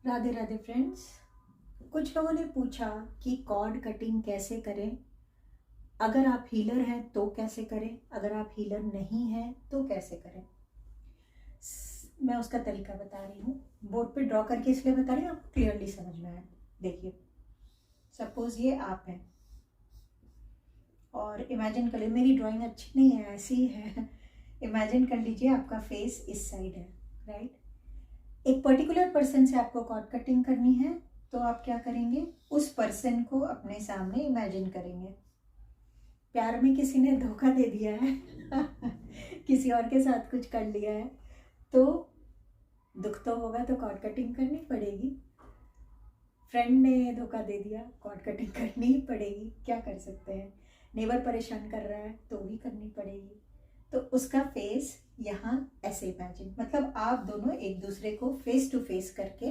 Radhe Radhe friends. कुछ लोगों ने पूछा कि कॉर्ड कटिंग कैसे करें, अगर आप हीलर हैं तो कैसे करें, अगर आप हीलर नहीं हैं तो कैसे करें। मैं उसका तरीका बता रही हूँ, बोर्ड पे ड्रॉ करके इसलिए बता रही हूँ आपको क्लियरली समझ में आए। देखिए, सपोज ये आप हैं और इमेजिन कर लीजिए, मेरी ड्राइंग अच्छी नहीं है, ऐसी ही है। इमेजिन कर लीजिए आपका फेस इस साइड है, राइट। एक पर्टिकुलर पर्सन से आपको कॉर्ड कटिंग करनी है, तो आप क्या करेंगे, उस पर्सन को अपने सामने इमेजिन करेंगे। प्यार में किसी ने धोखा दे दिया है किसी और के साथ कुछ कर लिया है, तो दुख तो होगा, तो कॉर्ड कटिंग करनी पड़ेगी। फ्रेंड ने धोखा दे दिया, कॉर्ड कटिंग करनी ही पड़ेगी, क्या कर सकते हैं। नेबर परेशान कर रहा है तो भी करनी पड़ेगी। तो उसका फेस यहाँ ऐसे इमेजिन, मतलब आप दोनों एक दूसरे को फेस टू फेस करके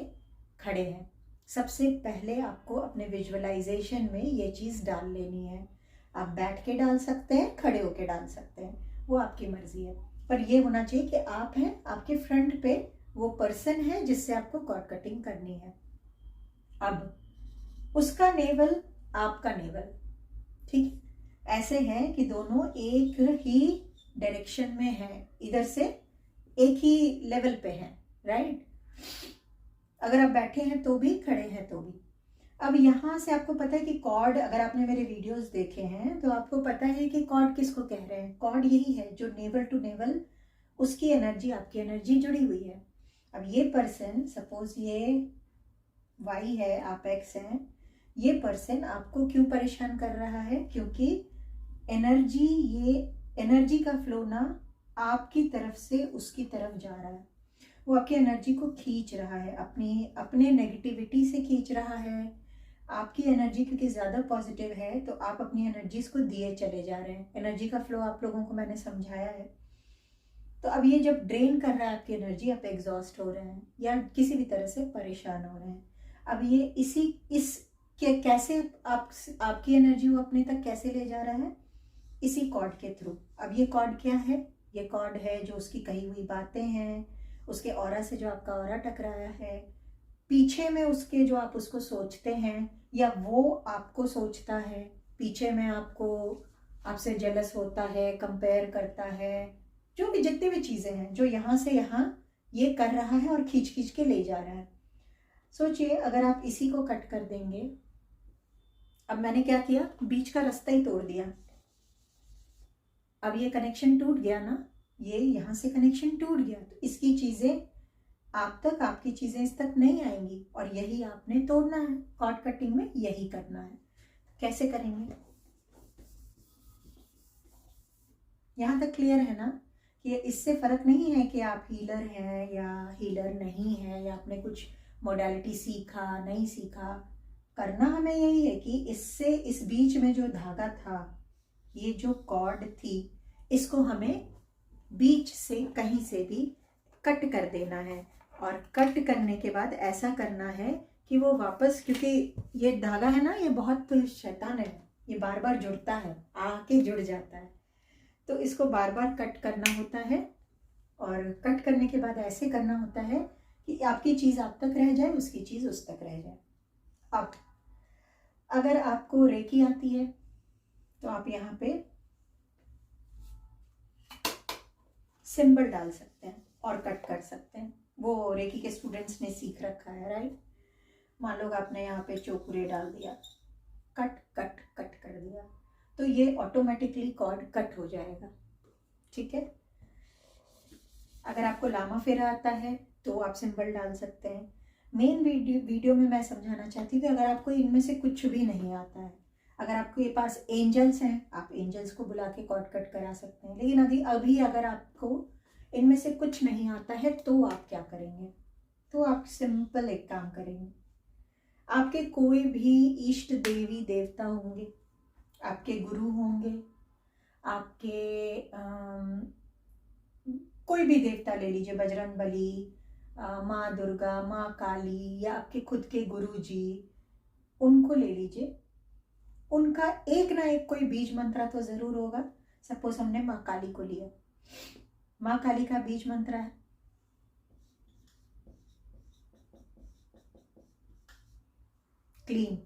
खड़े हैं। सबसे पहले आपको अपने विजुअलाइजेशन में ये चीज़ डाल लेनी है। आप बैठ के डाल सकते हैं, खड़े होके डाल सकते हैं, वो आपकी मर्जी है, पर ये होना चाहिए कि आप हैं, आपके फ्रंट पे वो पर्सन है जिससे आपको कॉर्ड कटिंग करनी है। अब उसका नेवल, आपका नेवल, ठीक ऐसे है कि दोनों एक ही डायरेक्शन में है, इधर से एक ही लेवल पे है, राइट। अगर आप बैठे हैं तो भी, खड़े हैं तो भी। अब यहाँ से आपको पता है कि कॉर्ड, अगर आपने मेरे वीडियोस देखे हैं तो आपको पता है कि कॉर्ड किसको कह रहे हैं। कॉर्ड यही है जो नेवल टू नेवल, उसकी एनर्जी आपकी एनर्जी जुड़ी हुई है। अब ये पर्सन, सपोज ये वाई है, आप एक्स हैं, ये पर्सन आपको क्यों परेशान कर रहा है, क्योंकि एनर्जी, ये एनर्जी का फ्लो ना आपकी तरफ से उसकी तरफ जा रहा है। वो आपकी एनर्जी को खींच रहा है, अपने नेगेटिविटी से खींच रहा है। आपकी एनर्जी क्योंकि ज़्यादा पॉजिटिव है तो आप अपनी एनर्जीज को दिए चले जा रहे हैं। एनर्जी का फ्लो आप लोगों को मैंने समझाया है। तो अब ये जब ड्रेन कर रहा है आपकी एनर्जी, आप एग्जॉस्ट हो रहे हैं या किसी भी तरह से परेशान हो रहे हैं। अब ये इस कैसे आपकी एनर्जी वो अपने तक कैसे ले जा रहा है, इसी कॉर्ड के थ्रू। अब ये कॉर्ड क्या है, ये कॉर्ड है जो उसकी कही हुई बातें हैं, उसके ऑरा से जो आपका ऑरा टकराया है, पीछे में उसके जो आप उसको सोचते हैं या वो आपको सोचता है, पीछे में आपसे जेलस होता है, कंपेयर करता है, जो भी जितनी भी चीज़ें हैं जो यहाँ से यहाँ ये कर रहा है और खींच खींच के ले जा रहा है। सोचिए अगर आप इसी को कट कर देंगे। अब मैंने क्या किया, बीच का रास्ता ही तोड़ दिया। अब ये कनेक्शन टूट गया ना, ये यहाँ से कनेक्शन टूट गया, तो इसकी चीज़ें आप तक, आपकी चीज़ें इस तक नहीं आएंगी, और यही आपने तोड़ना है। कॉर्ड कटिंग में यही करना है। कैसे करेंगे, यहाँ तक क्लियर है ना कि इससे फर्क नहीं है कि आप हीलर हैं या हीलर नहीं है, या आपने कुछ मोडालिटी सीखा नहीं सीखा। करना हमें यही है कि इससे, इस बीच में जो धागा था, ये जो कॉर्ड थी, इसको हमें बीच से कहीं से भी कट कर देना है। और कट करने के बाद ऐसा करना है कि वो वापस, क्योंकि ये धागा है ना, ये बहुत शैतान है, ये बार बार जुड़ता है, आके जुड़ जाता है, तो इसको बार बार कट करना होता है। और कट करने के बाद ऐसे करना होता है कि आपकी चीज़ आप तक रह जाए, उसकी चीज़ उस तक रह जाए। अब अगर आपको रेकी आती है तो आप यहाँ पे सिंबल डाल सकते हैं और कट कर सकते हैं। वो रेकी के स्टूडेंट्स ने सीख रखा है, राइट। मान लो आपने यहाँ पे चोकुरे डाल दिया, कट कट कट कर दिया, तो ये ऑटोमेटिकली कॉर्ड कट हो जाएगा, ठीक है। अगर आपको लामा फेरा आता है तो आप सिंबल डाल सकते हैं। मेन वीडियो में मैं समझाना चाहती हूँ कि अगर आपको इनमें से कुछ भी नहीं आता है, अगर आपके पास एंजल्स हैं, आप एंजल्स को बुला के कॉर्ड कट करा सकते हैं। लेकिन अभी अगर आपको इनमें से कुछ नहीं आता है तो आप क्या करेंगे, तो आप सिंपल एक काम करेंगे। आपके कोई भी इष्ट देवी देवता होंगे, आपके गुरु होंगे, आपके कोई भी देवता ले लीजिए, बजरंग बली, माँ दुर्गा, माँ काली, या आपके खुद के गुरु जी, उनको ले लीजिए। उनका एक ना एक कोई बीज मंत्र तो जरूर होगा। सपोज हमने माँ काली को लिया, माँ काली का बीज मंत्र है क्लीन,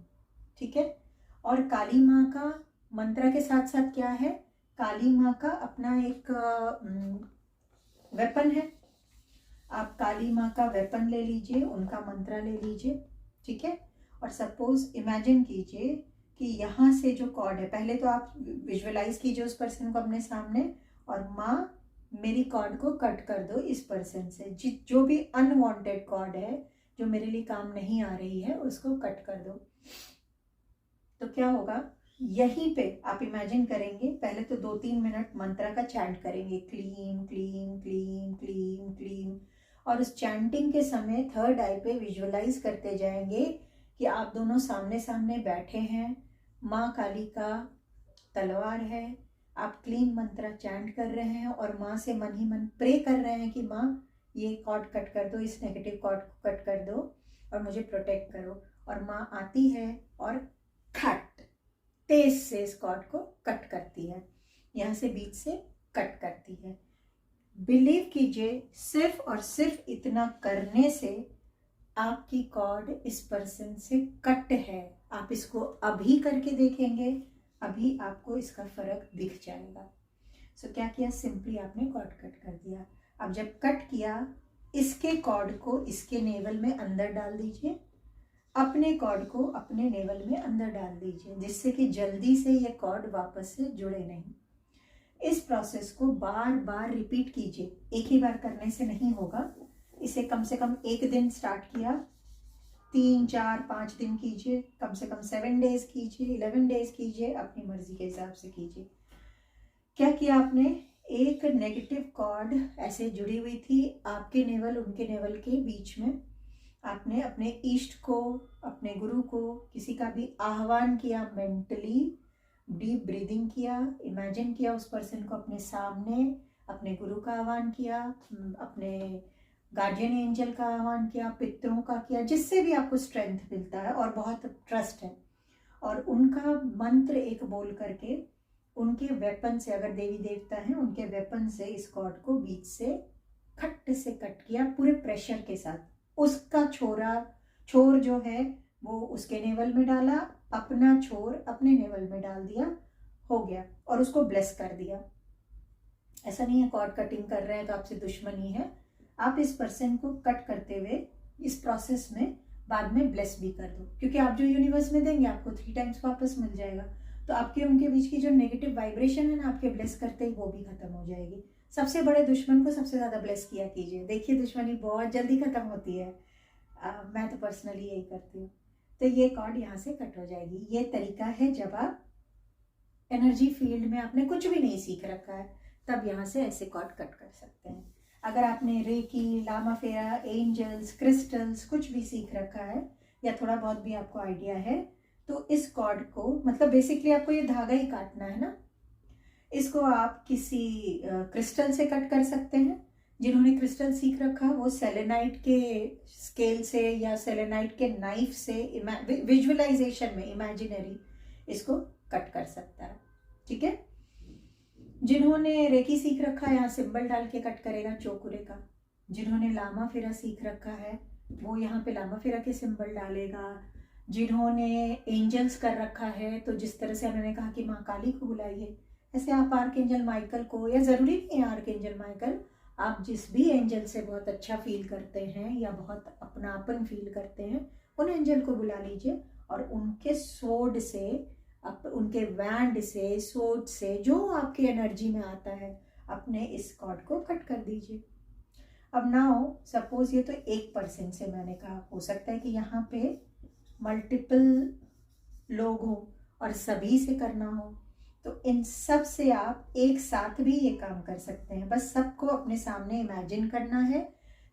ठीक है। और काली माँ का मंत्र के साथ साथ क्या है, काली माँ का अपना एक वेपन है। आप काली माँ का वेपन ले लीजिए, उनका मंत्र ले लीजिए, ठीक है। और सपोज इमेजिन कीजिए कि यहाँ से जो कॉर्ड है, पहले तो आप विजुअलाइज कीजिए उस पर्सन को अपने सामने, और माँ मेरी कॉर्ड को कट कर दो इस पर्सन से, जो भी अनवांटेड कॉर्ड है जो मेरे लिए काम नहीं आ रही है उसको कट कर दो। तो क्या होगा, यहीं पे आप इमेजिन करेंगे, पहले तो 2-3 मिनट मंत्र का चैंट करेंगे, क्लीम क्लीम क्लीम क्लीम क्लीम, और उस चैंटिंग के समय थर्ड आई पे विजुअलाइज करते जाएंगे कि आप दोनों सामने सामने बैठे हैं, माँ काली का तलवार है, आप क्लीन मंत्र चैंट कर रहे हैं और माँ से मन ही मन प्रे कर रहे हैं कि माँ ये कॉर्ड कट कर दो, इस नेगेटिव कॉर्ड को कट कर दो और मुझे प्रोटेक्ट करो। और माँ आती है और खट तेज से इस कॉर्ड को कट करती है, यहाँ से बीच से कट करती है। बिलीव कीजिए, सिर्फ और सिर्फ इतना करने से आपकी कॉर्ड इस पर्सन से कट है। आप इसको अभी करके देखेंगे, अभी आपको इसका फर्क दिख जाएगा। सो क्या किया, सिंपली आपने कॉर्ड कट कर दिया। अब जब कट किया, इसके कॉर्ड को इसके नेवल में अंदर डाल दीजिए, अपने कॉर्ड को अपने नेवल में अंदर डाल दीजिए, जिससे कि जल्दी से ये कॉर्ड वापस से जुड़े नहीं। इस प्रोसेस को बार बार रिपीट कीजिए, एक ही बार करने से नहीं होगा। इसे कम से कम 1 दिन स्टार्ट किया, 3, 4, 5 दिन कीजिए, कम से कम 7 डेज कीजिए, 11 डेज कीजिए, अपनी मर्जी के हिसाब से कीजिए। क्या किया आपने, एक नेगेटिव कॉर्ड ऐसे जुड़ी हुई थी आपके नेवल उनके नेवल के बीच में, आपने अपने इष्ट को, अपने गुरु को, किसी का भी आह्वान किया, मेंटली डीप ब्रीदिंग किया, इमेजिन किया उस पर्सन को अपने सामने, अपने गुरु का आह्वान किया, अपने गार्जियन एंजल का आह्वान किया, पितरों का किया, जिससे भी आपको स्ट्रेंथ मिलता है और बहुत ट्रस्ट है, और उनका मंत्र एक बोल करके उनके वेपन से, अगर देवी देवता हैं उनके वेपन से इस कॉर्ड को बीच से खट से कट किया पूरे प्रेशर के साथ। उसका छोर जो है वो उसके नेवल में डाला, अपना छोर अपने नेवल में डाल दिया, हो गया, और उसको ब्लेस कर दिया। ऐसा नहीं है कॉर्ड कटिंग कर रहे हैं तो आपसे दुश्मनी है, आप इस पर्सन को कट करते हुए इस प्रोसेस में बाद में ब्लेस भी कर दो, क्योंकि आप जो यूनिवर्स में देंगे आपको 3 टाइम्स वापस मिल जाएगा। तो आपके उनके बीच की जो नेगेटिव वाइब्रेशन है ना, आपके ब्लेस करते ही वो भी खत्म हो जाएगी। सबसे बड़े दुश्मन को सबसे ज़्यादा ब्लेस किया कीजिए, देखिए दुश्मनी बहुत जल्दी खत्म होती है। मैं तो पर्सनली यही करती हूँ। तो ये कॉर्ड यहाँ से कट हो जाएगी। ये तरीका है जब आप एनर्जी फील्ड में आपने कुछ भी नहीं सीख रखा है, तब यहाँ से ऐसे कॉर्ड कट कर सकते हैं। अगर आपने रेकी, लामा फेरा, एंजल्स, क्रिस्टल्स कुछ भी सीख रखा है या थोड़ा बहुत भी आपको आइडिया है, तो इस कॉर्ड को, मतलब बेसिकली आपको ये धागा ही काटना है ना, इसको आप किसी क्रिस्टल से कट कर सकते हैं। जिन्होंने क्रिस्टल सीख रखा वो सेलेनाइट के स्केल से या सेलेनाइट के नाइफ से विजुअलाइजेशन में इमेजिनरी इसको कट कर सकता है, ठीक है। जिन्होंने रेकी सीख रखा है यहाँ सिंबल डाल के कट करेगा चोकुरे का। जिन्होंने लामा फेरा सीख रखा है वो यहाँ पे लामा फेरा के सिंबल डालेगा। जिन्होंने एंजल्स कर रखा है तो जिस तरह से उन्होंने कहा कि माँ काली को बुलाइए, ऐसे आप आर्कएंजल माइकल को, या ज़रूरी नहीं है आर्कएंजल माइकल, आप जिस भी एंजल से बहुत अच्छा फील करते हैं या बहुत अपनापन फील करते हैं, उन एंजल को बुला लीजिए और उनके स्वॉर्ड से, उनके वैंड से, स्वॉर्ड से, जो आपकी एनर्जी में आता है, अपने इस कॉर्ड को कट कर दीजिए। अब नाउ सपोज ये तो एक पर्सन से मैंने कहा, हो सकता है कि यहाँ पे मल्टीपल लोग हो और सभी से करना हो, तो इन सब से आप एक साथ भी ये काम कर सकते हैं। बस सबको अपने सामने इमेजिन करना है,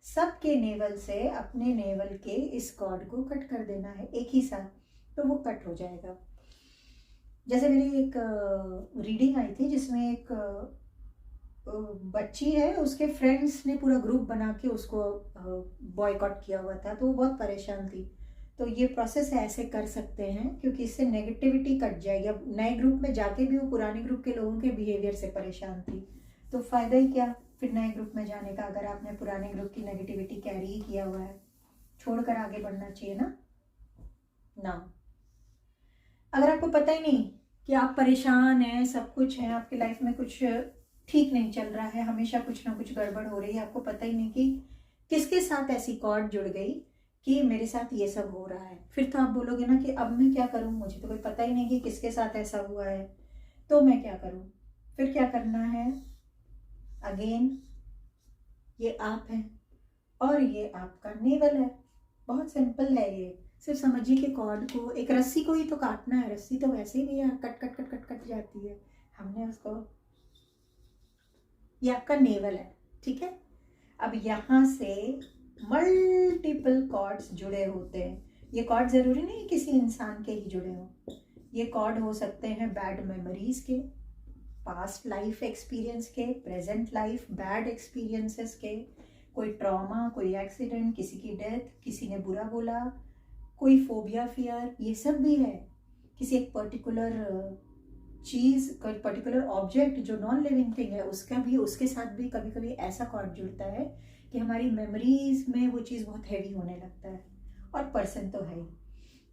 सबके नेवल से अपने नेवल के इस कॉर्ड को कट कर देना है एक ही साथ, तो वो कट हो जाएगा। जैसे मेरी एक रीडिंग आई थी जिसमें एक बच्ची है, उसके फ्रेंड्स ने पूरा ग्रुप बना के उसको बॉयकॉट किया हुआ था, तो वो बहुत परेशान थी। तो ये प्रोसेस ऐसे कर सकते हैं क्योंकि इससे नेगेटिविटी कट जाएगी। अब नए ग्रुप में जाके भी वो पुराने ग्रुप के लोगों के बिहेवियर से परेशान थी, तो फ़ायदा ही क्या फिर नए ग्रुप में जाने का, अगर आपने पुराने ग्रुप की नेगेटिविटी कैरी ही किया हुआ है। छोड़कर आगे बढ़ना चाहिए ना। अगर आपको पता ही नहीं कि आप परेशान हैं, सब कुछ है, आपकी लाइफ में कुछ ठीक नहीं चल रहा है, हमेशा कुछ ना कुछ गड़बड़ हो रही है, आपको पता ही नहीं कि किसके साथ ऐसी कॉर्ड जुड़ गई कि मेरे साथ ये सब हो रहा है, फिर तो आप बोलोगे ना कि अब मैं क्या करूं, मुझे तो कोई पता ही नहीं कि किसके साथ ऐसा हुआ है, तो मैं क्या करूं। फिर क्या करना है, अगेन ये आप हैं और ये आपका नेवल है। बहुत सिंपल है ये, सिर्फ समझिए कि कॉर्ड को, एक रस्सी को ही तो काटना है, रस्सी तो वैसे ही भी cut cut cut cut cut जाती है, हमने उसको, ये आपका नेवल है, ठीक है। अब यहाँ से मल्टीपल कॉर्ड्स जुड़े होते हैं। ये कॉर्ड जरूरी नहीं किसी इंसान के ही जुड़े हों, ये कॉर्ड हो सकते हैं बैड मेमोरीज के, पास्ट लाइफ एक्सपीरियंस के, प्रेजेंट लाइफ बैड एक्सपीरियंसेस के, कोई ट्रॉमा, कोई एक्सीडेंट, किसी की डेथ, किसी ने बुरा बोला, कोई फोबिया फियर, ये सब भी है। किसी एक पर्टिकुलर चीज़, कोई पर्टिकुलर ऑब्जेक्ट जो नॉन लिविंग थिंग है, उसका भी, उसके साथ भी कभी कभी ऐसा कॉर्ड जुड़ता है कि हमारी मेमोरीज में वो चीज़ बहुत हैवी होने लगता है, और पर्सन तो है ही।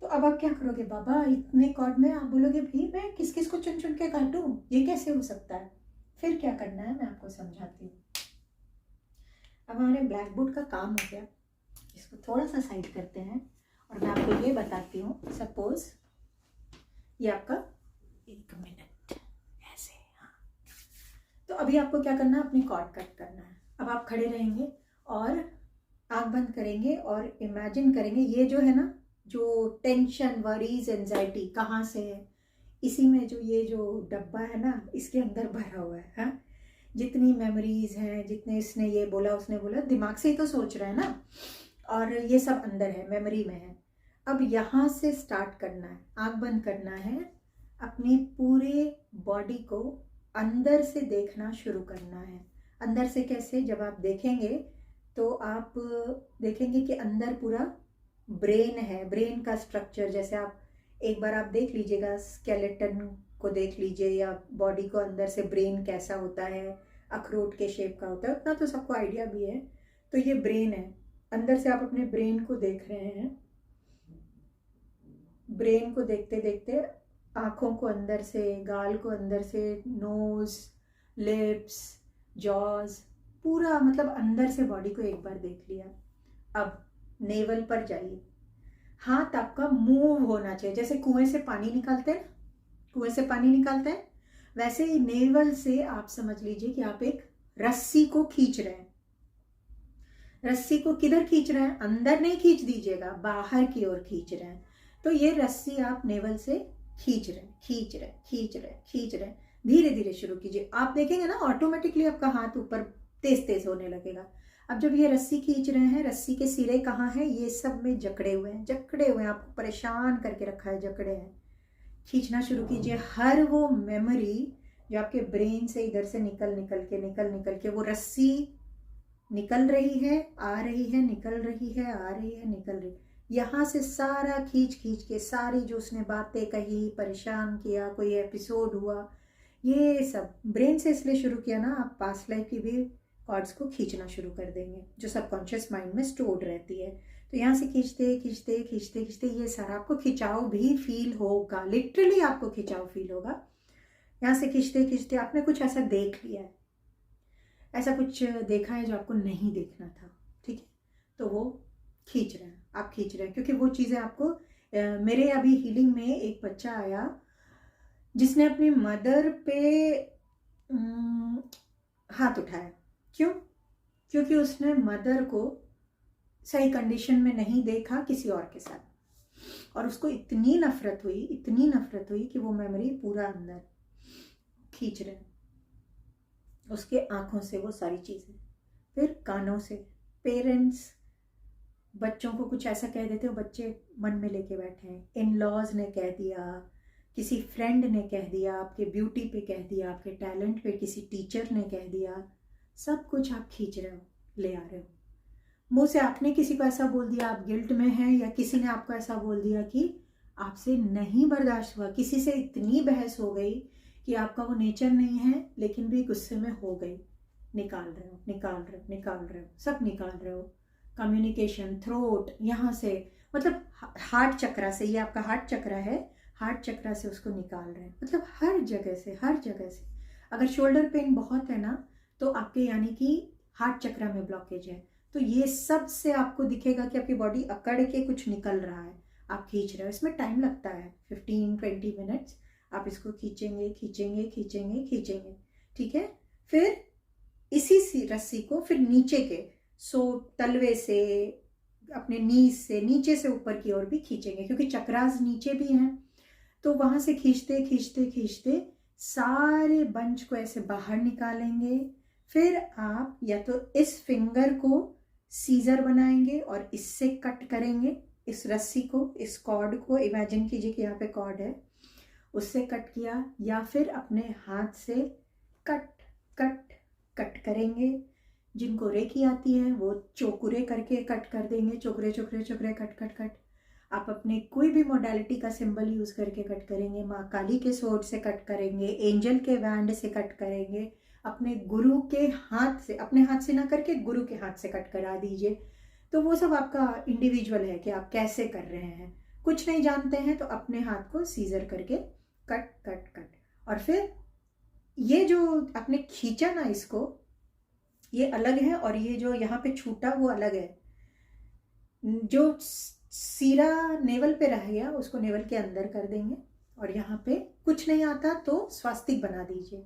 तो अब आप क्या करोगे, बाबा इतने कॉर्ड में, आप बोलोगे भाई मैं किस किस को चुन चुन के काटूं, ये कैसे हो सकता है। फिर क्या करना है मैं आपको समझाती हूँ। अब हमारे ब्लैक बोर्ड का काम हो गया, इसको थोड़ा सा साइड करते हैं और मैं आपको ये बताती हूँ। सपोज ये आपका, एक मिनट ऐसे, हाँ। तो अभी आपको क्या करना है, अपनी कॉर्ड कट करना है। अब आप खड़े रहेंगे और आंख बंद करेंगे और इमेजिन करेंगे ये जो है ना, जो टेंशन, वरीज, एंजाइटी कहाँ से है, इसी में जो ये जो डब्बा है ना, इसके अंदर भरा हुआ है, हाँ। जितनी मेमोरीज हैं, जितने इसने ये बोला उसने बोला, दिमाग से ही तो सोच रहा है ना, और ये सब अंदर है, मेमोरी में है। अब यहाँ से स्टार्ट करना है, आंख बंद करना है, अपनी पूरे बॉडी को अंदर से देखना शुरू करना है। अंदर से कैसे, जब आप देखेंगे तो आप देखेंगे कि अंदर पूरा ब्रेन है, ब्रेन का स्ट्रक्चर, जैसे आप एक बार आप देख लीजिएगा, स्केलेटन को देख लीजिए, या बॉडी को अंदर से ब्रेन कैसा होता है, अखरोट के शेप का होता है, उतना तो सबको आइडिया भी है। तो ये ब्रेन है, अंदर से आप अपने ब्रेन को देख रहे हैं। ब्रेन को देखते देखते आँखों को अंदर से, गाल को अंदर से, नोज, लिप्स, जॉज, पूरा मतलब अंदर से बॉडी को एक बार देख लिया। अब नेवल पर जाइए, हाथ आपका मूव होना चाहिए, जैसे कुएं से पानी निकालते हैं, कुएं से पानी निकालते हैं, वैसे ही नेवल से आप समझ लीजिए कि आप एक रस्सी को खींच रहे हैं। रस्सी को किधर खींच रहे हैं, अंदर नहीं खींच दीजिएगा, बाहर की ओर खींच रहे हैं। तो ये रस्सी आप नेवल से खींच रहे हैं, खींच रहे हैं, खींच रहे हैं, खींच रहे हैं, धीरे धीरे शुरू कीजिए। आप देखेंगे ना ऑटोमेटिकली आपका हाथ ऊपर तेज तेज होने लगेगा। अब जब ये रस्सी खींच रहे हैं, रस्सी के सिरे कहाँ हैं, ये सब में जकड़े हुए हैं, जकड़े हुए हैं, आपको परेशान करके रखा है, जकड़े हैं। खींचना शुरू कीजिए। हर वो मेमोरी जो आपके ब्रेन से इधर से निकल निकल के वो रस्सी निकल रही है, आ रही है, निकल रही है, आ रही है, निकल रही है, यहाँ से सारा खींच खींच के, सारी जो उसने बातें कही, परेशान किया, कोई एपिसोड हुआ, ये सब ब्रेन से इसलिए शुरू किया ना, आप पास्ट लाइफ की भी कॉर्ड्स को खींचना शुरू कर देंगे, जो सबकॉन्शियस माइंड में स्टोर्ड रहती है। तो यहाँ से खींचते खींचते खींचते खींचते ये सारा आपको खिंचाव भी फील होगा, लिटरली आपको खिंचाव फील होगा। यहाँ से खींचते खींचते आपने कुछ ऐसा देख लिया है, ऐसा कुछ देखा है जो आपको नहीं देखना था, ठीक है, तो वो खींच रहे हैं, आप खींच रहे हैं, क्योंकि वो चीज़ें आपको मेरे अभी हीलिंग में एक बच्चा आया जिसने अपनी मदर पे हाथ उठाया। क्यों? क्योंकि उसने मदर को सही कंडीशन में नहीं देखा किसी और के साथ, और उसको इतनी नफरत हुई कि वो मेमोरी पूरा अंदर खींच रहे हैं, उसके आंखों से वो सारी चीज़ें, फिर कानों से। पेरेंट्स बच्चों को कुछ ऐसा कह देते हो, बच्चे मन में लेके बैठे हैं, इन लॉज ने कह दिया, किसी फ्रेंड ने कह दिया, आपके ब्यूटी पे कह दिया, आपके टैलेंट पे किसी टीचर ने कह दिया, सब कुछ आप खींच रहे हो, ले आ रहे हो। मुंह से आपने किसी को ऐसा बोल दिया, आप गिल्ट में हैं, या किसी ने आपको ऐसा बोल दिया कि आपसे नहीं बर्दाश्त हुआ, किसी से इतनी बहस हो गई कि आपका वो नेचर नहीं है, लेकिन भी गुस्से में हो गई, निकाल रहे हो, निकाल रहे हो, निकाल रहे हो, सब निकाल रहे हो। कम्युनिकेशन, थ्रोट, यहाँ से मतलब हार्ट चक्रा से, ये आपका हार्ट चक्रा है, हार्ट चक्रा से उसको निकाल रहे हैं, मतलब हर जगह से, हर जगह से। अगर शोल्डर पेन बहुत है ना तो आपके यानी कि हार्ट चक्रा में ब्लॉकेज है। तो ये सब से आपको दिखेगा कि आपकी बॉडी अकड़ के कुछ निकल रहा है, आप खींच रहे हो। इसमें टाइम लगता है 15-20 मिनट्स। आप इसको खींचेंगे खींचेंगे खींचेंगे खींचेंगे, ठीक है। फिर इसी सी रस्सी को फिर नीचे के तलवे से, अपने नीज से, नीचे से ऊपर की ओर भी खींचेंगे, क्योंकि चक्रास नीचे भी हैं। तो वहां से खींचते खींचते खींचते सारे बंच को ऐसे बाहर निकालेंगे। फिर आप या तो इस फिंगर को सीजर बनाएंगे और इससे कट करेंगे इस रस्सी को, इस कॉर्ड को। इमेजिन कीजिए कि यहाँ पे कॉर्ड है, उससे कट किया, या फिर अपने हाथ से कट कट कट करेंगे। जिनको रेकी आती है वो चोकुरे करके कट कर देंगे, चोकुरे चोकुरे चोकुरे कट कट कट। आप अपने कोई भी मोडालिटी का सिंबल यूज करके कट करेंगे। माँ काली के स्वॉर्ड से कट करेंगे, एंजल के वैंड से कट करेंगे, अपने गुरु के हाथ से, अपने हाथ से ना करके गुरु के हाथ से कट करा दीजिए। तो वो सब आपका इंडिविजुअल है कि आप कैसे कर रहे हैं। कुछ नहीं जानते हैं तो अपने हाथ को सीजर करके कट कट कट। और फिर ये जो आपने खींचा ना इसको, ये अलग है, और ये जो यहाँ पे छूटा वो अलग है। जो सीरा नेवल पे रह गया उसको नेवल के अंदर कर देंगे। और यहाँ पे कुछ नहीं आता तो स्वास्तिक बना दीजिए,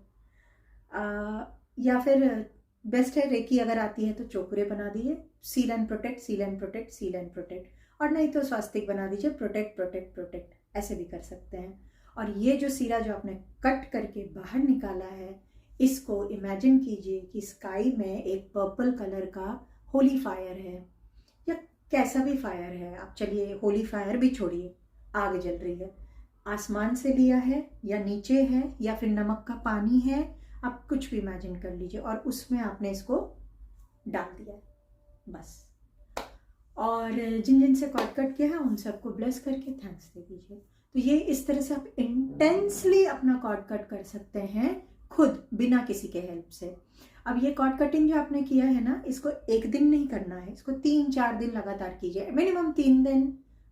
या फिर बेस्ट है रेकी अगर आती है तो चोकुरे बना दीजिए। Seal and protect, seal and protect, seal and protect. और नहीं तो स्वास्तिक बना दीजिए, प्रोटेक्ट प्रोटेक्ट प्रोटेक्ट, ऐसे भी कर सकते हैं। और ये जो सीरा जो आपने कट करके बाहर निकाला है, इसको इमेजिन कीजिए कि स्काई में एक पर्पल कलर का होली फायर है, या कैसा भी फायर है। आप चलिए होली फायर भी छोड़िए, आग जल रही है, आसमान से लिया है या नीचे है या फिर नमक का पानी है, आप कुछ भी इमेजिन कर लीजिए। और उसमें आपने इसको डाल दिया है, बस। और जिन जिन से कॉर्ड कट किया है उन सबको ब्लेस करके थैंक्स दे दीजिए। तो ये इस तरह से आप इंटेंसली अपना कॉर्ड कट कर सकते हैं खुद, बिना किसी के हेल्प से। अब ये कॉर्ड कटिंग जो आपने किया है ना, इसको एक दिन नहीं करना है, इसको 3-4 दिन लगातार कीजिए। मिनिमम 3 दिन,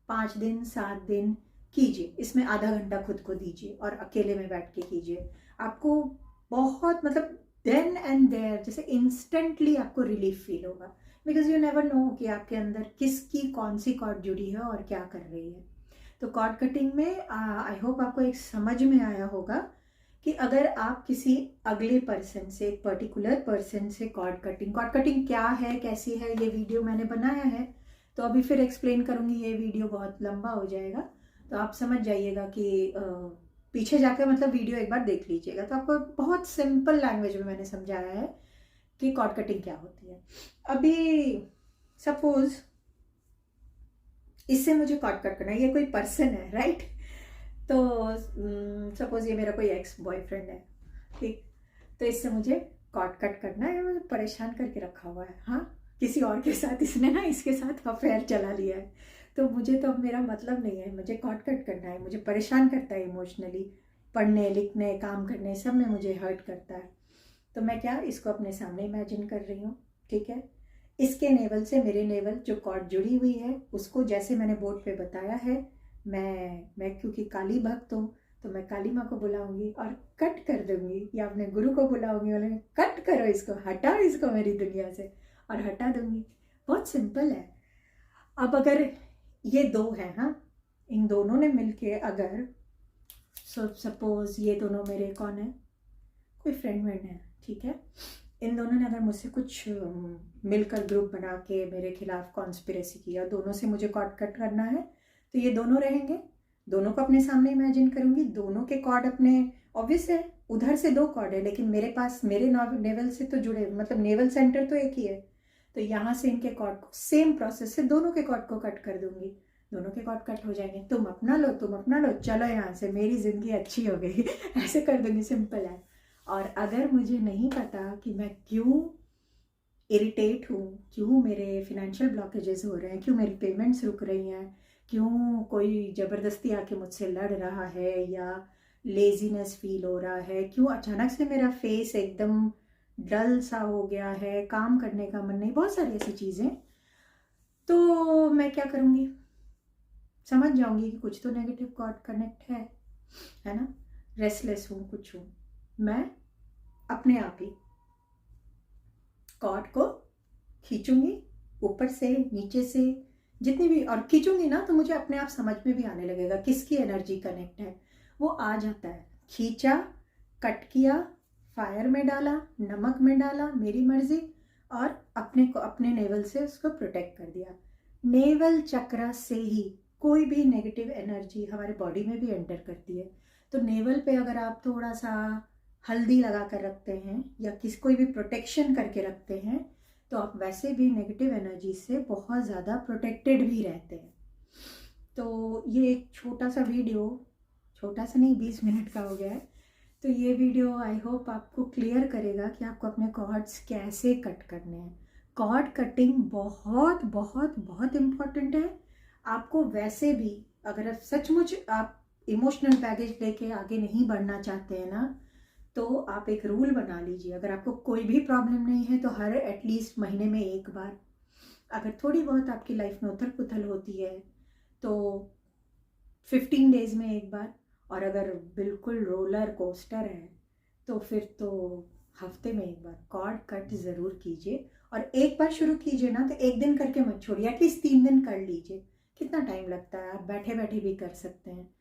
5 दिन, 7 दिन कीजिए। इसमें आधा घंटा खुद को दीजिए और अकेले में बैठ के कीजिए। आपको बहुत, मतलब देन एंड देयर, जैसे इंस्टेंटली आपको रिलीफ फील होगा। बिकॉज यू नेवर नो कि आपके अंदर किसकी कौन सी कॉर्ड जुड़ी है और क्या कर रही है। तो कॉर्ड कटिंग में आई होप आपको एक समझ में आया होगा कि अगर आप किसी अगले पर्सन से, एक पर्टिकुलर पर्सन से कॉर्ड कटिंग क्या है, कैसी है, ये वीडियो मैंने बनाया है, तो अभी फिर एक्सप्लेन करूँगी। ये वीडियो बहुत लंबा हो जाएगा, तो आप समझ जाइएगा कि पीछे जाकर मतलब वीडियो एक बार देख लीजिएगा। तो आपको बहुत सिंपल लैंग्वेज में मैंने समझाया है कि कॉर्ड कटिंग क्या होती है। अभी सपोज इससे मुझे कॉर्ड कट करना है, ये कोई पर्सन है, राइट। तो सपोज ये मेरा कोई एक्स बॉयफ्रेंड है, ठीक। तो इससे मुझे कॉर्ड कट करना है, मुझे परेशान करके रखा हुआ है, हाँ, किसी और के साथ इसने ना इसके साथ अफेयर चला लिया है। तो मुझे तो अब मेरा मतलब नहीं है, मुझे कॉर्ड कट करना है। मुझे परेशान करता है इमोशनली, पढ़ने लिखने काम करने सब में मुझे हर्ट करता है। तो मैं क्या इसको अपने सामने इमेजिन कर रही हूँ, ठीक है। इसके नेवल से मेरे नेवल जो कॉर्ड जुड़ी हुई है उसको, जैसे मैंने बोर्ड पे बताया है, मैं क्योंकि काली भक्त हूँ तो मैं काली माँ को बुलाऊंगी और कट कर दूंगी, या अपने गुरु को बुलाऊंगी, बोलेंगे कट करो इसको, हटाओ इसको मेरी दुनिया से, और हटा दूंगी। बहुत सिंपल है। अब अगर ये दो है, हाँ, इन दोनों ने मिलके अगर सपोज ये दोनों मेरे कौन है, कोई फ्रेंड है, ठीक है। इन दोनों ने अगर मुझसे कुछ मिलकर ग्रुप बना के मेरे खिलाफ कॉन्स्पिरेसी किया, दोनों से मुझे कॉर्ड कट करना है, तो ये दोनों रहेंगे, दोनों को अपने सामने इमेजिन करूंगी, दोनों के कॉर्ड अपने, ऑब्वियस है उधर से 2 कॉर्ड है लेकिन मेरे पास मेरे नेवल से तो जुड़े, मतलब नेवल सेंटर तो एक ही है। तो यहाँ से इनके कॉर्ड को सेम प्रोसेस से दोनों के कॉर्ड को कट कर दूंगी, दोनों के कॉर्ड कट हो जाएंगे। तुम अपना लो, तुम अपना लो, चलो यहाँ से, मेरी जिंदगी अच्छी हो गई ऐसे कर दूंगी, सिंपल है। और अगर मुझे नहीं पता कि मैं क्यों इरिटेट हूँ, क्यों मेरे फिनेंशियल ब्लॉकेजेस हो रहे हैं, क्यों मेरी पेमेंट्स रुक रही हैं, क्यों कोई ज़बरदस्ती आके मुझसे लड़ रहा है, या लेजीनेस फील हो रहा है, क्यों अचानक से मेरा फेस एकदम डल सा हो गया है, काम करने का मन नहीं, बहुत सारी ऐसी चीज़ें, तो मैं क्या करूँगी, समझ जाऊँगी कि कुछ तो नेगेटिव कॉर्ड कनेक्ट है। है ना, रेस्टलेस हूँ, कुछ हूँ, मैं अपने आप ही कॉर्ड को खींचूंगी ऊपर से नीचे से, जितनी भी, और खींचूंगी ना तो मुझे अपने आप समझ में भी आने लगेगा किसकी एनर्जी कनेक्ट है, वो आ जाता है। खींचा, कट किया, फायर में डाला, नमक में डाला, मेरी मर्जी, और अपने को अपने नेवल से उसको प्रोटेक्ट कर दिया। नेवल चक्र से ही कोई भी नेगेटिव एनर्जी हमारे बॉडी में भी एंटर करती है। तो नेवल पे अगर आप थोड़ा सा हल्दी लगा कर रखते हैं या किसी कोई भी प्रोटेक्शन करके रखते हैं तो आप वैसे भी नेगेटिव एनर्जी से बहुत ज़्यादा प्रोटेक्टेड भी रहते हैं। तो ये एक छोटा सा वीडियो, छोटा सा नहीं, 20 मिनट का हो गया है। तो ये वीडियो आई होप आपको क्लियर करेगा कि आपको अपने कॉर्ड्स कैसे कट करने हैं। कॉर्ड कटिंग बहुत बहुत बहुत इम्पॉर्टेंट है। आपको वैसे भी अगर सचमुच आप इमोशनल बैगेज लेके आगे नहीं बढ़ना चाहते हैं ना, तो आप एक रूल बना लीजिए। अगर आपको कोई भी प्रॉब्लम नहीं है तो हर एटलीस्ट महीने में एक बार, अगर थोड़ी बहुत आपकी लाइफ में उथल पुथल होती है तो 15 डेज में एक बार, और अगर बिल्कुल रोलर कोस्टर है तो फिर तो हफ्ते में एक बार कॉर्ड कट ज़रूर कीजिए। और एक बार शुरू कीजिए ना तो एक दिन करके मत छोड़िए, एटलीस्ट 3 दिन कर लीजिए। कितना टाइम लगता है, आप बैठे बैठे भी कर सकते हैं।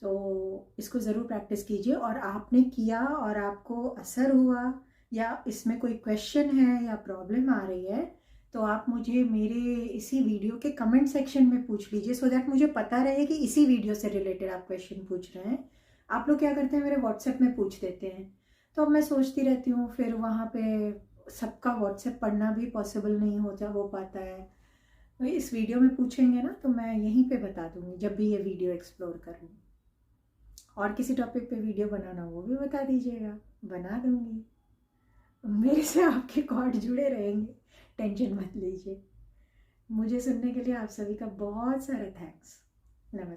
तो इसको ज़रूर प्रैक्टिस कीजिए। और आपने किया और आपको असर हुआ या इसमें कोई क्वेश्चन है या प्रॉब्लम आ रही है तो आप मुझे मेरे इसी वीडियो के कमेंट सेक्शन में पूछ लीजिए, सो दैट मुझे पता रहे कि इसी वीडियो से रिलेटेड आप क्वेश्चन पूछ रहे हैं। आप लोग क्या करते हैं, मेरे व्हाट्सएप में पूछ देते हैं, तो अब मैं सोचती रहती हूँ, फिर वहाँ पे सबका व्हाट्सएप पढ़ना भी पॉसिबल नहीं हो पाता है। तो इस वीडियो में पूछेंगे ना तो मैं यहीं पे बता दूँगी जब भी ये वीडियो एक्सप्लोर करूँ। और किसी टॉपिक पे वीडियो बनाना वो भी बता दीजिएगा, बना दूँगी। मेरे से आपके कॉर्ड जुड़े रहेंगे, टेंशन मत लीजिए। मुझे सुनने के लिए आप सभी का बहुत सारा थैंक्स। नमस्ते।